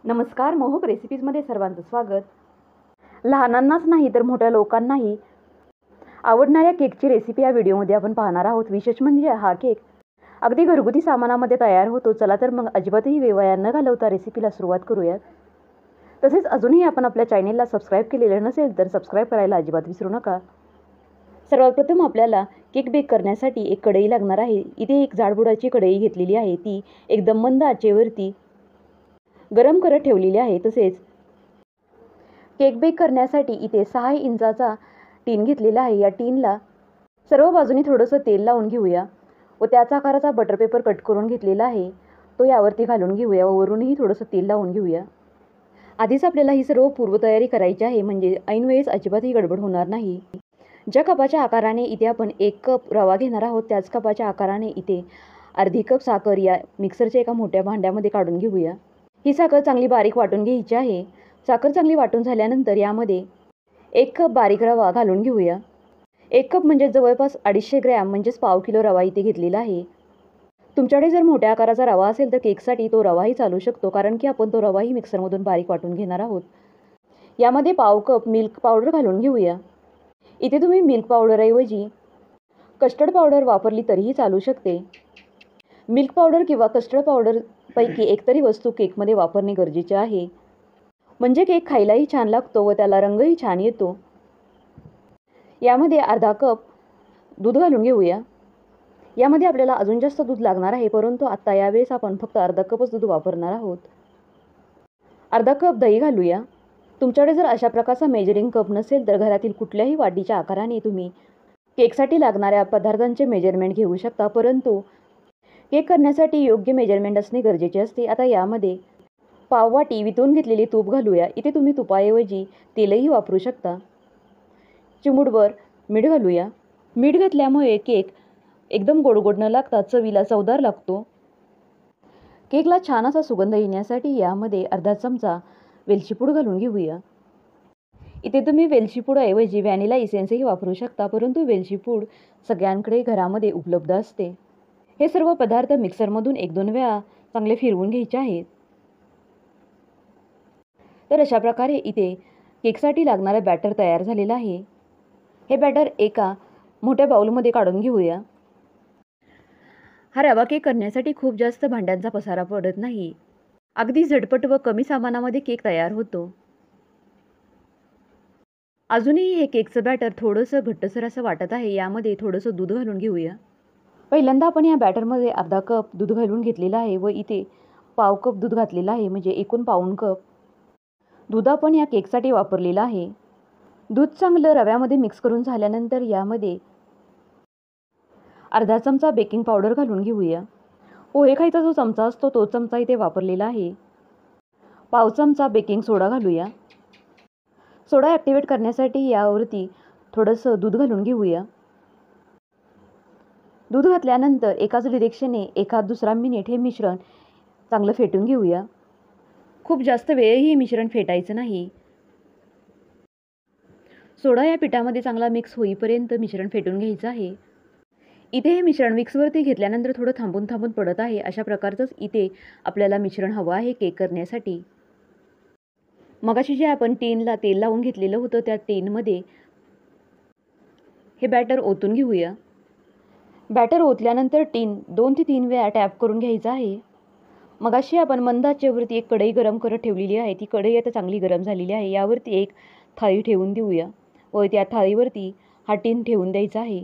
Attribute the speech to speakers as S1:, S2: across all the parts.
S1: नमस्कार, मोहक रेसिपीजमध्ये सर्वांचं स्वागत. लहानांनाच नाही तर मोठ्या लोकांनाही आवडणाऱ्या केकची रेसिपी या व्हिडिओमध्ये आपण पाहणार आहोत. विशेष म्हणजे हा केक अगदी घरगुती सामानामध्ये तयार होतो. चला तर मग अजिबातही वेळ न घालवता रेसिपीला सुरुवात करूयात. तसेच अजूनही आपण आपल्या चॅनेलला सबस्क्राईब केलेलं नसेल तर सबस्क्राईब करायला अजिबात विसरू नका. सर्वात प्रथम आपल्याला केक बेक करण्यासाठी एक कढई लागणार आहे. इथे एक जाडबुडाची कढई घेतलेली आहे. ती एकदम मंद आचेवरती गरम करत ठेवलेली आहे. तसेच केक बेक करण्यासाठी इथे 6 इंचाचा टीन घेतलेला आहे. या टीनला सर्व बाजूनी थोडंसं तेल लावून घेऊया व त्याचा आकाराचा बटर पेपर कट करून घेतलेला आहे तो यावरती घालून घेऊया व वरूनही थोडंसं तेल लावून घेऊया. आधीच आपल्याला ही सर्व पूर्वतयारी करायची आहे म्हणजे ऐनवेळेस अजिबातही गडबड होणार नाही. ज्या कपाच्या आकाराने इथे आपण 1 कप रवा घेणार आहोत त्याच कपाच्या आकाराने इथे अर्धी कप साखर या मिक्सरच्या एका मोठ्या भांड्यामध्ये काढून घेऊया. ही साखर चांगली बारीक वाटून घ्यायची आहे. साखर चांगली वाटून झाल्यानंतर यामध्ये 1 कप बारीक रवा घालून घेऊया. 1 कप म्हणजे जवळपास 250 ग्रॅम म्हणजेच पाव किलो रवा इथे घेतलेला आहे. तुमच्याकडे जर मोठ्या आकाराचा रवा असेल तर केकसाठी तो रवाही चालू शकतो, कारण की आपण तो रवाही मिक्सरमधून बारीक वाटून घेणार आहोत. यामध्ये पाव कप मिल्क पावडर घालून घेऊया. इथे तुम्ही मिल्क पावडरऐवजी कस्टर्ड पावडर वापरली तरीही चालू शकते. मिल्क पावडर किंवा कस्टर्ड पावडर पैकी एकतरी वस्तू केकमध्ये वापरणे गरजेचे आहे, म्हणजे केक खायलाही छान लागतो व त्याला रंगही छान येतो. यामध्ये अर्धा कप दूध घालून घेऊया. यामध्ये आपल्याला अजून जास्त दूध लागणार आहे, परंतु आत्ता यावेळेस आपण फक्त अर्धा कपच दूध वापरणार आहोत. अर्धा कप दही घालूया. तुमच्याकडे जर अशा प्रकारचा मेजरिंग कप नसेल तर घरातील कुठल्याही वाटीच्या आकाराने तुम्ही केकसाठी लागणाऱ्या पदार्थांचे मेजरमेंट घेऊ शकता, परंतु केक करण्यासाठी योग्य मेजरमेंट असणे गरजेचे असते. आता यामध्ये पाव वाटी वितळून घेतलेले तूप घालूया. इथे तुम्ही तुपाऐवजी तेलही वापरू शकता. चिमूटभर मीठ घालूया. मीठ घातल्यामुळे केक एकदम गोड न लागता चवीला चवदार लागतो. केकला छान असा सुगंध येण्यासाठी यामध्ये अर्धा चमचा वेलची पूड घालून घेऊया. इथे तुम्ही वेलची पूडऐवजी व्हॅनिला इसेन्सही वापरू शकता, परंतु वेलची पूड सगळ्यांकडे घरामध्ये उपलब्ध असते. हे सर्व पदार्थ मिक्सरमधून 1-2 वेळा चांगले फिरवून घ्यायचे आहेत. तर अशा प्रकारे इथे केकसाठी लागणारं बॅटर तयार झालेलं आहे. हे बॅटर एका मोठ्या बाउलमध्ये काढून घेऊया. हा रवा केक करण्यासाठी खूप जास्त भांड्यांचा पसारा पडत नाही. अगदी झटपट व कमी सामानामध्ये केक तयार होतो. अजूनही हे केकचं बॅटर थोडंसं घट्टसर असं वाटत आहे. यामध्ये थोडंसं दूध घालून घेऊया. पहिल्यांदा आपण या बॅटरमध्ये अर्धा कप दूध घालून घेतलेला आहे व इथे पाव कप दूध घातलेला आहे, म्हणजे एकूण पाऊण कप दूध आपण या केकसाठी वापरलेलं आहे. दूध चांगलं रव्यामध्ये मिक्स करून झाल्यानंतर यामध्ये अर्धा चमचा बेकिंग पावडर घालून घेऊया. पोहे खायचा जो चमचा असतो तो चमचा इथे वापरलेला आहे. पाव चमचा बेकिंग सोडा घालूया. सोडा ॲक्टिवेट करण्यासाठी यावरती थोडंसं दूध घालून घेऊया. दूध घातल्यानंतर एकाच डिरेक्शनने 1-2 मिनिट हे मिश्रण चांगलं फेटून घेऊया. खूप जास्त वेळही हे मिश्रण फेटायचं नाही. सोडा या पिठामध्ये चांगला मिक्स होईपर्यंत मिश्रण फेटून घ्यायचं आहे. इथे हे मिश्रण मिक्सवरती घेतल्यानंतर थोडं थांबून पडत आहे. अशा प्रकारचंच इथे आपल्याला मिश्रण हवं आहे केक करण्यासाठी. मगाशी जे आपण टीनला तेल लावून घेतलेलं होतं त्या टीनमध्ये हे बॅटर ओतून घेऊया. बॅटर ओतल्यानंतर टीन 2 ते 3 वेळा टॅप करून घ्यायचं आहे. मगाशी आपण मंद आचेवरती एक कढई गरम करत ठेवलेली आहे. ती कढई आता चांगली गरम झालेली आहे. यावरती एक थाळी ठेवून देऊया व त्या थाळीवरती हा टीन ठेवून द्यायचा आहे.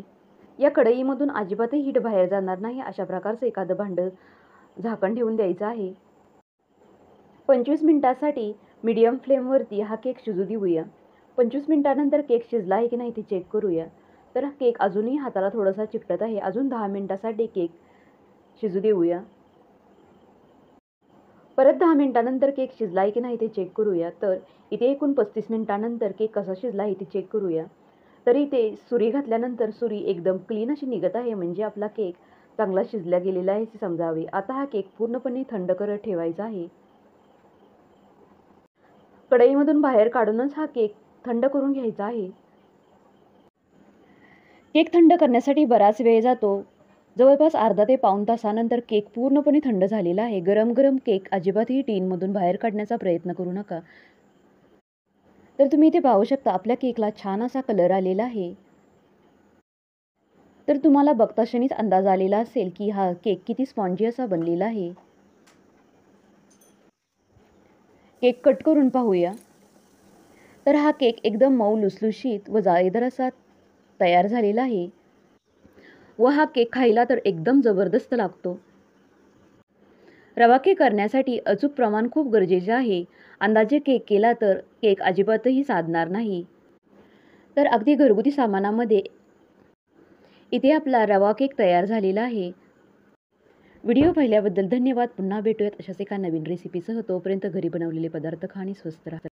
S1: या कढईमधून अजिबातही हीट बाहेर जाणार नाही अशा प्रकारचं एखादं भांडं झाकण ठेवून द्यायचं आहे. 25 मिनिटासाठी मीडियम फ्लेमवरती हा केक शिजू देऊया. 25 मिनिटानंतर केक शिजला आहे की नाही ते चेक करूया. तर हा केक अजूनही हाताला थोडासा चिकटत आहे. अजून 10 मिनिटासाठी केक शिजू देऊया. परत 10 मिनिटानंतर केक शिजला आहे की नाही ते चेक करूया. तर इथे एकूण 35 मिनिटानंतर केक कसा शिजला आहे ते चेक करूया. तरी ते सुरी घातल्यानंतर सुरी एकदम क्लीन अशी निघत आहे, म्हणजे आपला केक चांगला शिजला गेलेला आहे असे समजावे. आता हा केक पूर्णपणे थंड करत ठेवायचा आहे. कढईमधून बाहेर काढूनच हा केक थंड करून घ्यायचा आहे. केक थंड करण्यासाठी बराच वेळ जातो, जवळपास अर्धा ते पाऊण तासानंतर केक पूर्णपणे थंड झालेला आहे. गरम गरम केक अजिबातही टीनमधून बाहेर काढण्याचा प्रयत्न करू नका. तर तुम्ही इथे पाहू शकता आपल्या केकला छान असा कलर आलेला आहे. तर तुम्हाला बघता क्षणीच अंदाज आलेला असेल की हा केक किती स्पॉन्जी असा बनलेला आहे. केक कट करून पाहूया. तर हा केक एकदम मऊ लुसलुशीत व जाळीदार असा तयार झालेला आहे व हा केक खायला तर एकदम जबरदस्त लागतो. रवा केक करण्यासाठी अचूक प्रमाण खूप गरजेचे आहे. अंदाजे केक केला तर केक अजिबातही साधणार नाही. तर अगदी घरगुती सामानामध्ये इथे आपला रवा केक तयार झालेला आहे. व्हिडिओ पाहिल्याबद्दल धन्यवाद. पुन्हा भेटूयात अशाच एका नवीन रेसिपीसह. तोपर्यंत घरी बनवलेले पदार्थ खा आणि स्वस्थ राहा.